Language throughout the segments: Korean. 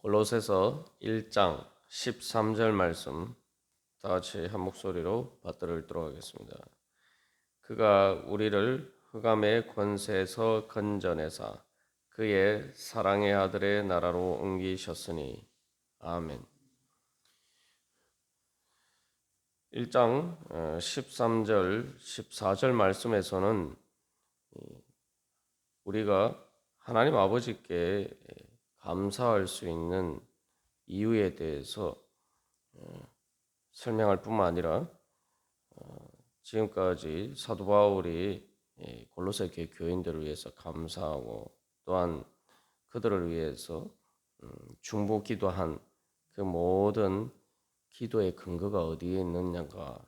골로새서 1장 13절 말씀 다 같이 한 목소리로 받들어 읽도록 하겠습니다. 그가 우리를 흑암의 권세에서 건져내사 그의 사랑의 아들의 나라로 옮기셨으니 아멘. 1장 13절 14절 말씀에서는 우리가 하나님 아버지께 감사할 수 있는 이유에 대해서 설명할 뿐만 아니라 지금까지 사도 바울이 골로새 교인들을 위해서 감사하고 또한 그들을 위해서 중보 기도한 그 모든 기도의 근거가 어디에 있느냐가에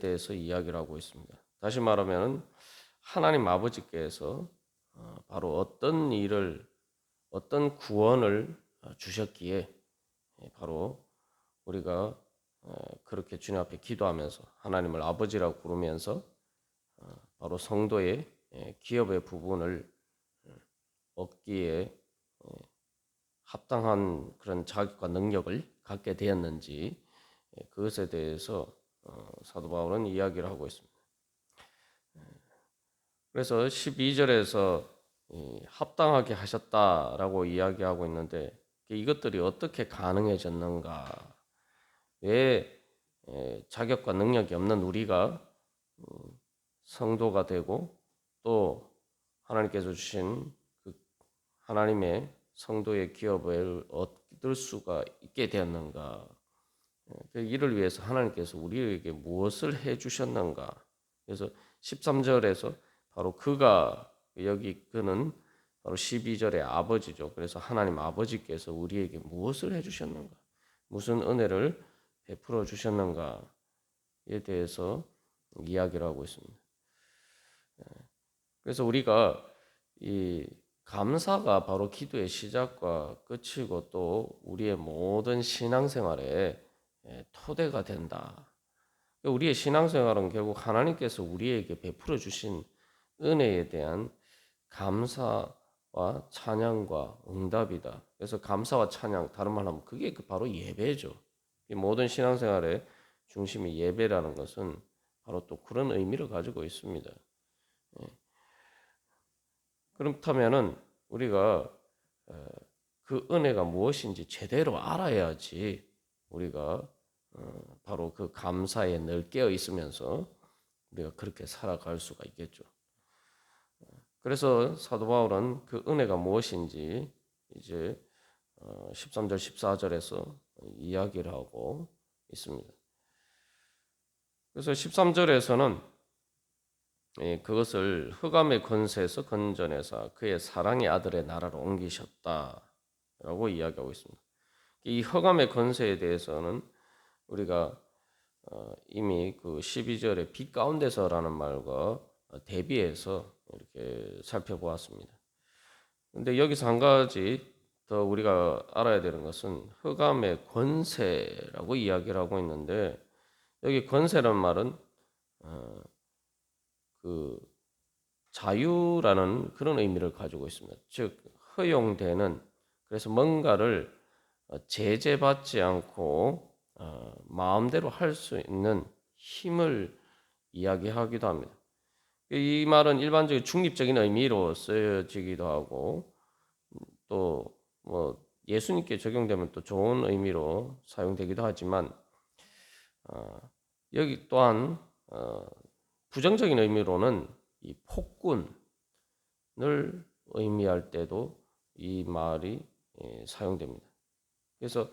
대해서 이야기를 하고 있습니다. 다시 말하면 하나님 아버지께서 바로 어떤 구원을 주셨기에 바로 우리가 그렇게 주님 앞에 기도하면서 하나님을 아버지라고 부르면서 바로 성도의 기업의 부분을 얻기에 합당한 그런 자격과 능력을 갖게 되었는지 그것에 대해서 사도 바울은 이야기를 하고 있습니다. 그래서 12절에서 합당하게 하셨다라고 이야기하고 있는데 이것들이 어떻게 가능해졌는가? 왜 자격과 능력이 없는 우리가 성도가 되고 또 하나님께서 주신 그 하나님의 성도의 기업을 얻을 수가 있게 되었는가? 이를 위해서 하나님께서 우리에게 무엇을 해 주셨는가? 그래서 13절에서 바로 그가 그는 바로 12절의 아버지죠. 그래서 하나님 아버지께서 우리에게 무엇을 해 주셨는가? 무슨 은혜를 베풀어 주셨는가에 대해서 이야기를 하고 있습니다. 그래서 우리가 이 감사가 바로 기도의 시작과 끝이고 또 우리의 모든 신앙생활의 토대가 된다. 우리의 신앙생활은 결국 하나님께서 우리에게 베풀어 주신 은혜에 대한 감사와 찬양과 응답이다. 그래서 감사와 찬양, 다른 말로 하면 그게 바로 예배죠. 모든 신앙생활의 중심이 예배라는 것은 바로 또 그런 의미를 가지고 있습니다. 그렇다면은 우리가 그 은혜가 무엇인지 제대로 알아야지 우리가 바로 그 감사에 늘 깨어 있으면서 우리가 그렇게 살아갈 수가 있겠죠. 그래서 사도 바울은 그 은혜가 무엇인지 이제 13절 14절에서 이야기를 하고 있습니다. 그래서 13절에서는 그것을 흑암의 권세에서 건져내사 그의 사랑의 아들의 나라로 옮기셨다라고 이야기하고 있습니다. 이 흑암의 권세에 대해서는 우리가 이미 그 12절의 빛 가운데서라는 말과 대비해서 이렇게 살펴보았습니다. 근데 여기서 한 가지 더 우리가 알아야 되는 것은 흑암의 권세라고 이야기를 하고 있는데 여기 권세란 말은 그 자유라는 그런 의미를 가지고 있습니다. 즉 허용되는 그래서 뭔가를 제재받지 않고 마음대로 할 수 있는 힘을 이야기하기도 합니다. 이 말은 일반적인 중립적인 의미로 쓰여지기도 하고 또 뭐 예수님께 적용되면 또 좋은 의미로 사용되기도 하지만 여기 또한 부정적인 의미로는 이 폭군을 의미할 때도 이 말이 사용됩니다. 그래서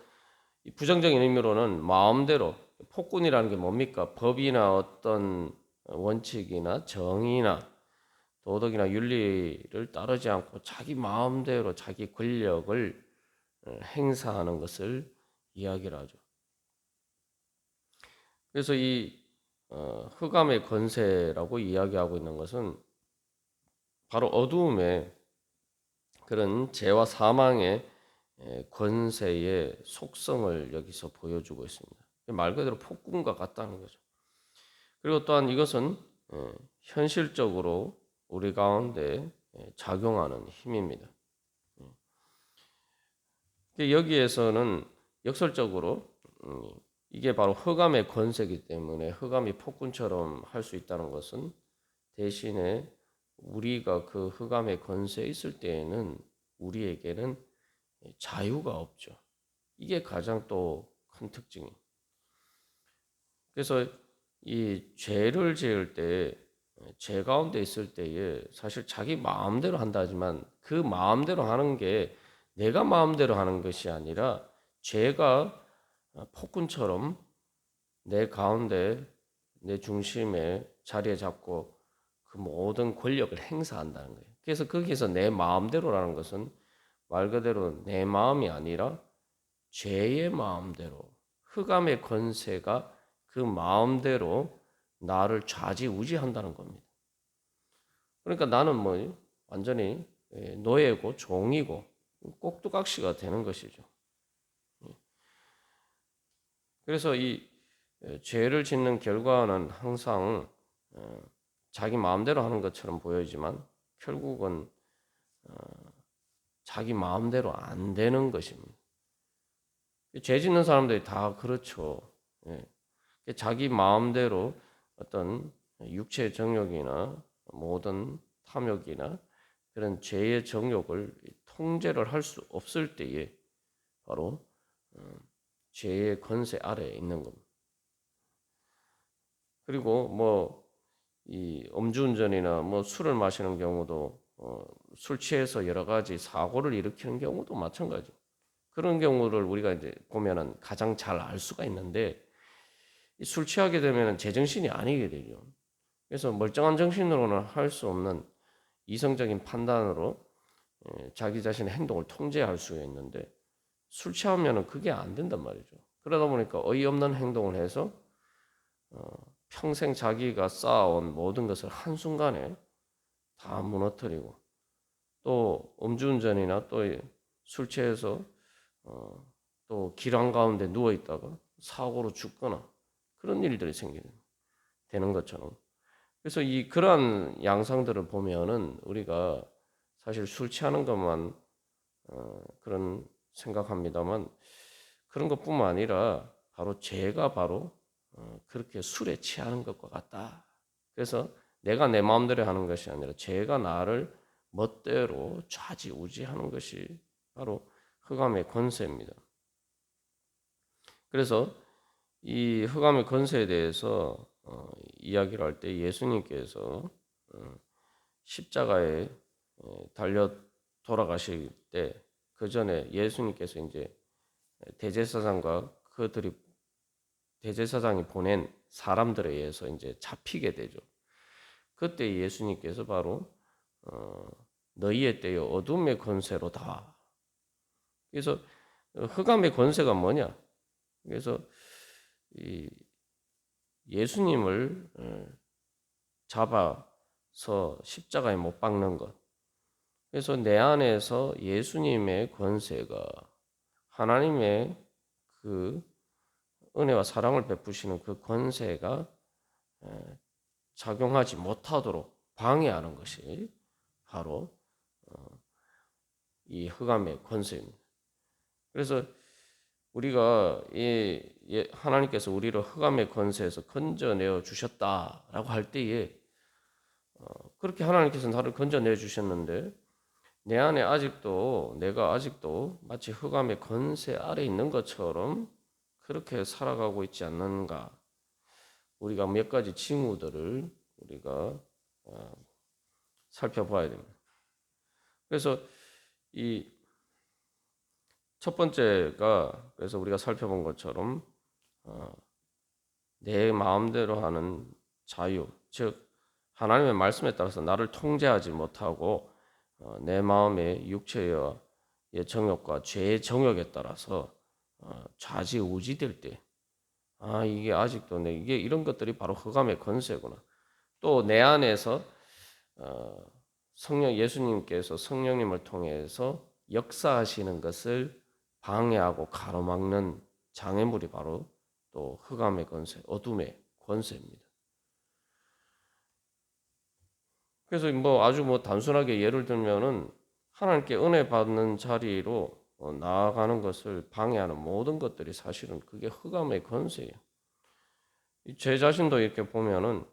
이 부정적인 의미로는 마음대로 폭군이라는 게 뭡니까? 법이나 어떤 원칙이나 정의나 도덕이나 윤리를 따르지 않고 자기 마음대로 자기 권력을 행사하는 것을 이야기를 하죠. 그래서 이 흑암의 권세라고 이야기하고 있는 것은 바로 어두움의 그런 죄와 사망의 권세의 속성을 여기서 보여주고 있습니다. 말 그대로 폭군과 같다는 거죠. 그리고 또한 이것은 현실적으로 우리 가운데 작용하는 힘입니다. 여기에서는 역설적으로 이게 바로 흑암의 권세이기 때문에 흑암이 폭군처럼 할 수 있다는 것은 대신에 우리가 그 흑암의 권세에 있을 때에는 우리에게는 자유가 없죠. 이게 가장 또 큰 특징이에요. 그래서 이 죄를 지을 때, 죄 가운데 있을 때에 사실 자기 마음대로 한다 하지만 그 마음대로 하는 게 내가 마음대로 하는 것이 아니라 죄가 폭군처럼 내 가운데, 내 중심에 자리에 잡고 그 모든 권력을 행사한다는 거예요. 그래서 거기서 내 마음대로라는 것은 말 그대로 내 마음이 아니라 죄의 마음대로, 흑암의 권세가 그 마음대로 나를 좌지우지한다는 겁니다. 그러니까 나는 뭐 완전히 노예고 종이고 꼭두각시가 되는 것이죠. 그래서 이 죄를 짓는 결과는 항상 자기 마음대로 하는 것처럼 보이지만 결국은 자기 마음대로 안 되는 것입니다. 죄 짓는 사람들이 다 그렇죠. 자기 마음대로 어떤 육체의 정욕이나 모든 탐욕이나 그런 죄의 정욕을 통제를 할 수 없을 때에 바로 죄의 권세 아래에 있는 겁니다. 그리고 뭐 이 음주운전이나 뭐 술을 마시는 경우도 술 취해서 여러 가지 사고를 일으키는 경우도 마찬가지. 그런 경우를 우리가 이제 보면은 가장 잘 알 수가 있는데 술 취하게 되면은 제정신이 아니게 되죠. 그래서 멀쩡한 정신으로는 할 수 없는 이성적인 판단으로 자기 자신의 행동을 통제할 수가 있는데 술 취하면은 그게 안 된단 말이죠. 그러다 보니까 어이없는 행동을 해서 평생 자기가 쌓아온 모든 것을 한순간에 다 무너뜨리고 또 음주운전이나 또 술 취해서 또 길 한가운데 누워 있다가 사고로 죽거나 그런 일들이 되는 것처럼. 그래서 이 그러한 양상들을 보면은 우리가 사실 술 취하는 것만 그런 생각합니다만 그런 것뿐만 아니라 바로 죄가 바로 그렇게 술에 취하는 것과 같다. 그래서 내가 내 마음대로 하는 것이 아니라 죄가 나를 멋대로 좌지우지하는 것이 바로 흑암의 권세입니다. 그래서 이 흑암의 권세에 대해서 이야기를 할 때 예수님께서 십자가에 달려 돌아가실 때 그 전에 예수님께서 이제 대제사장과 그들이 대제사장이 보낸 사람들에 의해서 이제 잡히게 되죠. 그때 예수님께서 바로 너희의 때에 어둠의 권세로다. 그래서 흑암의 권세가 뭐냐? 그래서 이 예수님을 잡아서 십자가에 못 박는 것. 그래서 내 안에서 예수님의 권세가 하나님의 그 은혜와 사랑을 베푸시는 그 권세가 작용하지 못하도록 방해하는 것이 바로 이 흑암의 권세입니다. 그래서 우리가 하나님께서 우리를 흑암의 권세에서 건져내어 주셨다라고 할 때에 그렇게 하나님께서 나를 건져내 주셨는데 내 안에 내가 아직도 마치 흑암의 권세 아래 있는 것처럼 그렇게 살아가고 있지 않는가? 우리가 몇 가지 징후들을 우리가 살펴봐야 됩니다. 그래서 이 첫 번째가 그래서 우리가 살펴본 것처럼 내 마음대로 하는 자유, 즉 하나님의 말씀에 따라서 나를 통제하지 못하고 내 마음의 육체의 정욕과 죄의 정욕에 따라서 좌지우지될 때, 이게 아직도 이게 이런 것들이 바로 흑암의 권세구나. 또 내 안에서 예수님께서 성령님을 통해서 역사하시는 것을 방해하고 가로막는 장애물이 바로 또 흑암의 권세, 어둠의 권세입니다. 그래서 아주 단순하게 예를 들면은 하나님께 은혜 받는 자리로 나아가는 것을 방해하는 모든 것들이 사실은 그게 흑암의 권세예요. 제 자신도 이렇게 보면은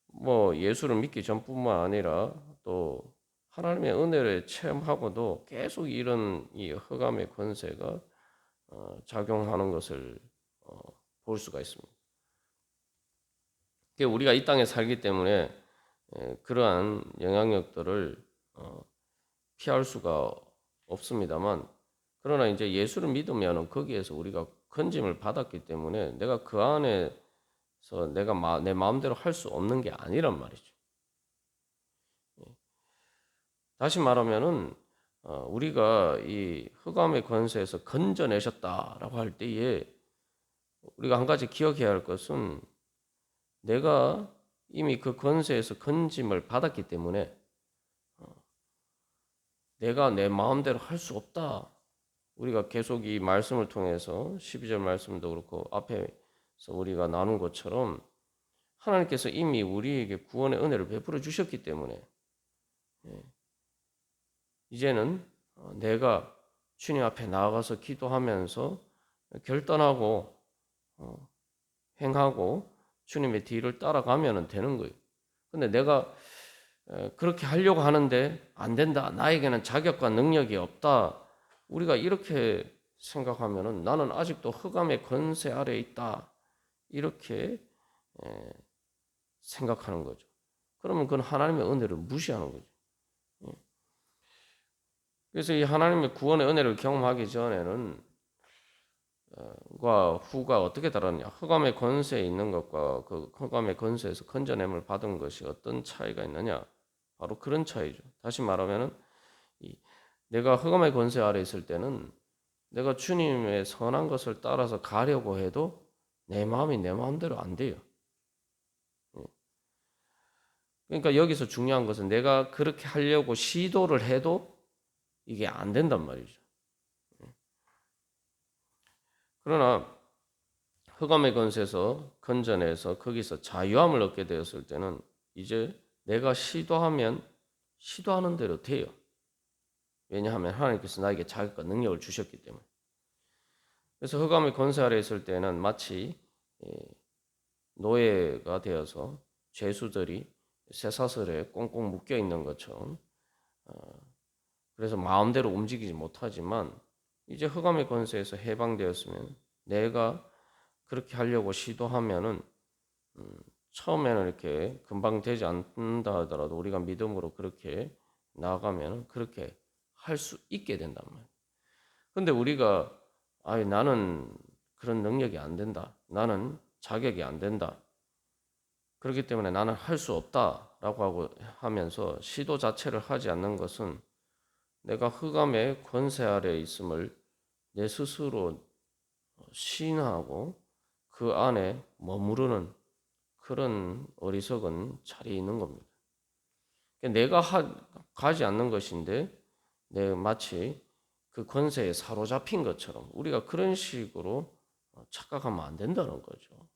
뭐 예수를 믿기 전뿐만 아니라 또 하나님의 은혜를 체험하고도 계속 이런 이 흑암의 권세가 작용하는 것을 볼 수가 있습니다. 우리가 이 땅에 살기 때문에 그러한 영향력들을 피할 수가 없습니다만, 그러나 이제 예수를 믿으면 거기에서 우리가 건짐을 받았기 때문에 내가 그 안에서 내가 내 마음대로 할 수 없는 게 아니란 말이죠. 다시 말하면은 우리가 이 흑암의 권세에서 건져내셨다라고 할 때에 우리가 한 가지 기억해야 할 것은 내가 이미 그 권세에서 건짐을 받았기 때문에 내가 내 마음대로 할 수 없다. 우리가 계속 이 말씀을 통해서 12절 말씀도 그렇고 앞에서 우리가 나눈 것처럼 하나님께서 이미 우리에게 구원의 은혜를 베풀어 주셨기 때문에 이제는 내가 주님 앞에 나아가서 기도하면서 결단하고 행하고 주님의 뒤를 따라가면 되는 거예요. 근데 내가 그렇게 하려고 하는데 안 된다. 나에게는 자격과 능력이 없다. 우리가 이렇게 생각하면은 나는 아직도 흑암의 권세 아래에 있다. 이렇게 생각하는 거죠. 그러면 그건 하나님의 은혜를 무시하는 거죠. 그래서 이 하나님의 구원의 은혜를 경험하기 전에는 과 후가 어떻게 다르냐? 흑암의 권세에 있는 것과 그 흑암의 권세에서 건져냄을 받은 것이 어떤 차이가 있느냐? 바로 그런 차이죠. 다시 말하면은 내가 흑암의 권세 아래 있을 때는 내가 주님의 선한 것을 따라서 가려고 해도 내 마음이 내 마음대로 안 돼요. 그러니까 여기서 중요한 것은 내가 그렇게 하려고 시도를 해도 이게 안 된단 말이죠. 그러나 흑암의 권세에서 건져내서 거기서 자유함을 얻게 되었을 때는 이제 내가 시도하면 시도하는 대로 돼요. 왜냐하면 하나님께서 나에게 자격과 능력을 주셨기 때문에. 그래서 흑암의 권세 아래 있을 때는 마치 노예가 되어서 죄수들이 쇠사슬에 꽁꽁 묶여 있는 것처럼 그래서 마음대로 움직이지 못하지만 이제 흑암의 권세에서 해방되었으면 내가 그렇게 하려고 시도하면은 처음에는 이렇게 금방 되지 않는다 하더라도 우리가 믿음으로 그렇게 나아가면 그렇게 할 수 있게 된단 말이에요. 근데 우리가 나는 그런 능력이 안 된다. 나는 자격이 안 된다. 그렇기 때문에 나는 할 수 없다라고 하고 하면서 시도 자체를 하지 않는 것은 내가 흑암의 권세 아래에 있음을 내 스스로 시인하고 그 안에 머무르는 그런 어리석은 자리에 있는 겁니다. 내가 가지 않는 것인데 내가 마치 그 권세에 사로잡힌 것처럼 우리가 그런 식으로 착각하면 안 된다는 거죠.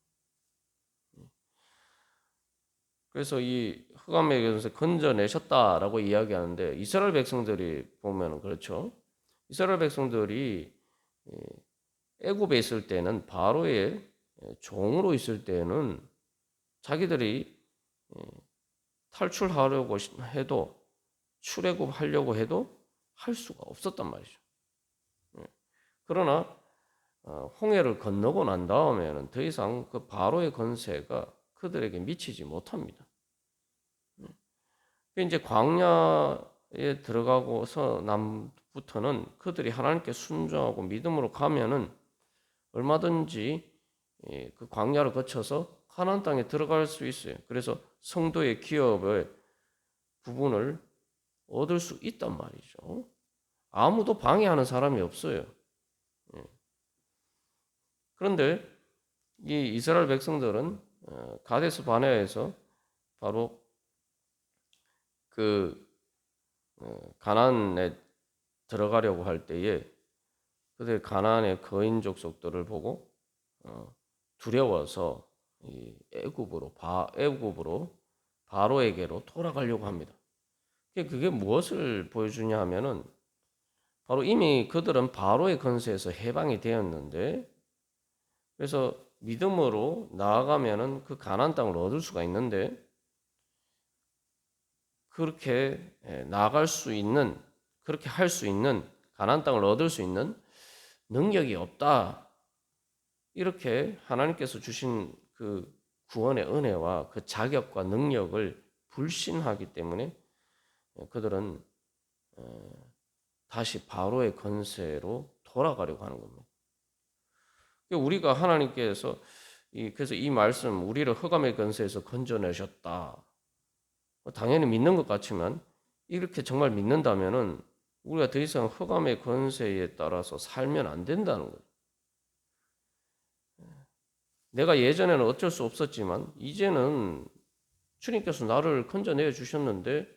그래서 이 흑암의 권세 건져내셨다라고 이야기하는데 이스라엘 백성들이 보면 그렇죠. 이스라엘 백성들이 애굽에 있을 때는 바로의 종으로 있을 때는 자기들이 탈출하려고 해도 출애굽하려고 해도 할 수가 없었단 말이죠. 그러나 홍해를 건너고 난 다음에는 더 이상 그 바로의 권세가 그들에게 미치지 못합니다. 이제 광야에 들어가고서 남부터는 그들이 하나님께 순종하고 믿음으로 가면은 얼마든지 그 광야를 거쳐서 가나안 땅에 들어갈 수 있어요. 그래서 성도의 기업의 부분을 얻을 수 있단 말이죠. 아무도 방해하는 사람이 없어요. 그런데 이 이스라엘 백성들은 가데스 바네아에서 바로 그 가나안에 들어가려고 할 때에 그들 가나안의 거인 족속들을 보고 두려워서 애굽으로 바로에게로 돌아가려고 합니다. 그게 무엇을 보여주냐 하면은 바로 이미 그들은 바로의 권세에서 해방이 되었는데, 그래서 믿음으로 나아가면은 그 가나안 땅을 얻을 수가 있는데, 그렇게 나아갈 수 있는, 그렇게 할 수 있는, 가나안 땅을 얻을 수 있는 능력이 없다. 이렇게 하나님께서 주신 그 구원의 은혜와 그 자격과 능력을 불신하기 때문에 그들은 다시 바로의 권세로 돌아가려고 하는 겁니다. 우리가 하나님께서 그래서 이 말씀, 우리를 흑암의 권세에서 건져내셨다. 당연히 믿는 것 같지만 이렇게 정말 믿는다면은 우리가 더 이상 흑암의 권세에 따라서 살면 안 된다는 거예요. 내가 예전에는 어쩔 수 없었지만 이제는 주님께서 나를 건져내 주셨는데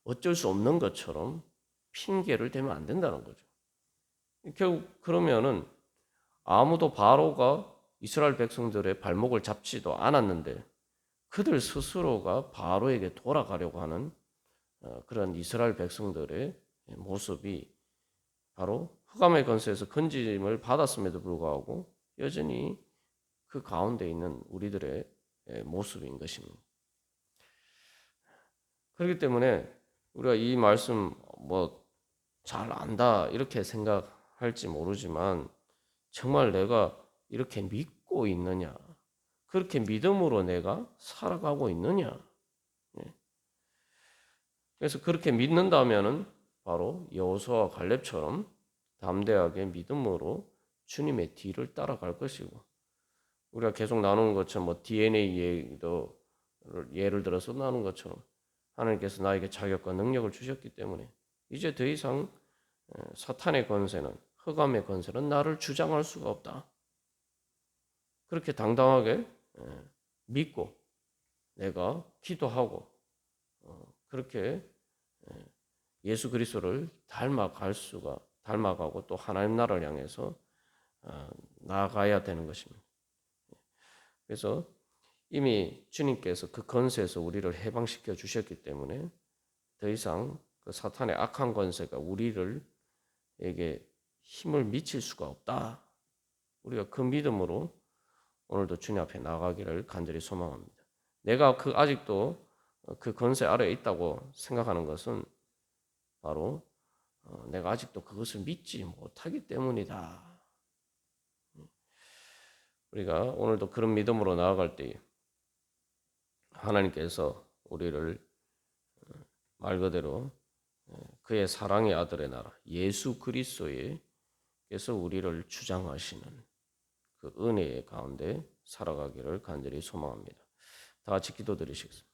어쩔 수 없는 것처럼 핑계를 대면 안 된다는 거죠. 결국 그러면은 아무도 바로가 이스라엘 백성들의 발목을 잡지도 않았는데 그들 스스로가 바로에게 돌아가려고 하는 그런 이스라엘 백성들의 모습이 바로 흑암의 권세에서 건짐을 받았음에도 불구하고 여전히 그 가운데 있는 우리들의 모습인 것입니다. 그렇기 때문에 우리가 이 말씀 잘 안다 이렇게 생각할지 모르지만 정말 내가 이렇게 믿고 있느냐? 그렇게 믿음으로 내가 살아가고 있느냐? 그래서 그렇게 믿는다면은 바로 여호수아와 갈렙처럼 담대하게 믿음으로 주님의 뒤를 따라갈 것이고, 우리가 계속 나누는 것처럼 DNA 예를 들어서 나누는 것처럼 하나님께서 나에게 자격과 능력을 주셨기 때문에 이제 더 이상 사탄의 권세는, 흑암의 권세는 나를 주장할 수가 없다. 그렇게 당당하게 믿고 내가 기도하고 그렇게 예수 그리스도를 닮아가고 또 하나님 나라를 향해서 나아가야 되는 것입니다. 그래서 이미 주님께서 그 권세에서 우리를 해방시켜 주셨기 때문에 더 이상 그 사탄의 악한 권세가 우리에게 힘을 미칠 수가 없다. 우리가 그 믿음으로 오늘도 주님 앞에 나가기를 간절히 소망합니다. 내가 아직도 그 권세 아래에 있다고 생각하는 것은 바로 내가 아직도 그것을 믿지 못하기 때문이다. 우리가 오늘도 그런 믿음으로 나아갈 때 하나님께서 우리를 말 그대로 그의 사랑의 아들의 나라 예수 그리스도에게서 우리를 주장하시는 그 은혜의 가운데 살아가기를 간절히 소망합니다. 다 같이 기도드리시겠습니다.